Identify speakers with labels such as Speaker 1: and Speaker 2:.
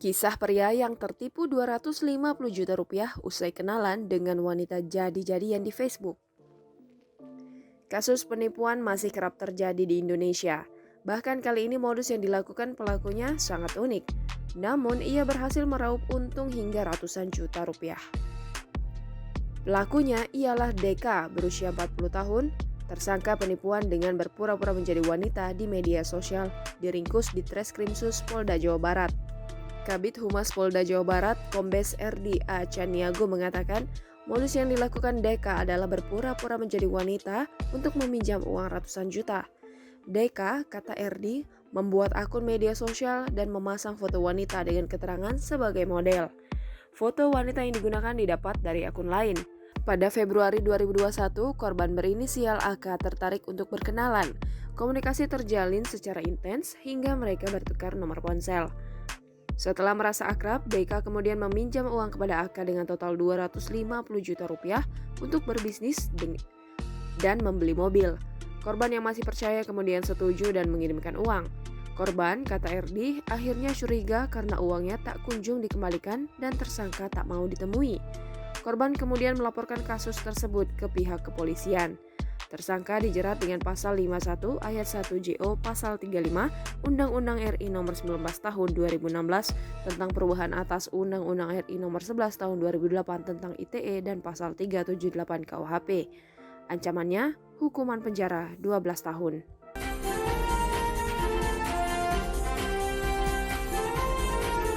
Speaker 1: Kisah pria yang tertipu 250 juta rupiah usai kenalan dengan wanita jadi-jadian di Facebook. Kasus penipuan masih kerap terjadi di Indonesia. Bahkan kali ini modus yang dilakukan pelakunya sangat unik. Namun ia berhasil meraup untung hingga ratusan juta rupiah. Pelakunya ialah Deka berusia 40 tahun, tersangka penipuan dengan berpura-pura menjadi wanita di media sosial diringkus di Treskrimsus Polda Jawa Barat. Kabid Humas Polda Jawa Barat, Kombes RDA Caniago mengatakan, modus yang dilakukan Deka adalah berpura-pura menjadi wanita untuk meminjam uang ratusan juta. Deka, kata RD, membuat akun media sosial dan memasang foto wanita dengan keterangan sebagai model. Foto wanita yang digunakan didapat dari akun lain. Pada Februari 2021, korban berinisial AK tertarik untuk berkenalan. Komunikasi terjalin secara intens hingga mereka bertukar nomor ponsel. Setelah merasa akrab, Deka kemudian meminjam uang kepada AK dengan total 250 juta rupiah untuk berbisnis dan membeli mobil. Korban yang masih percaya kemudian setuju dan mengirimkan uang. Korban, kata RD, akhirnya curiga karena uangnya tak kunjung dikembalikan dan tersangka tak mau ditemui. Korban kemudian melaporkan kasus tersebut ke pihak kepolisian. Tersangka dijerat dengan pasal 51 ayat 1 JO pasal 35 Undang-Undang RI nomor 19 tahun 2016 tentang perubahan atas Undang-Undang RI nomor 11 tahun 2008 tentang ITE dan pasal 378 KUHP. Ancamannya hukuman penjara 12 tahun.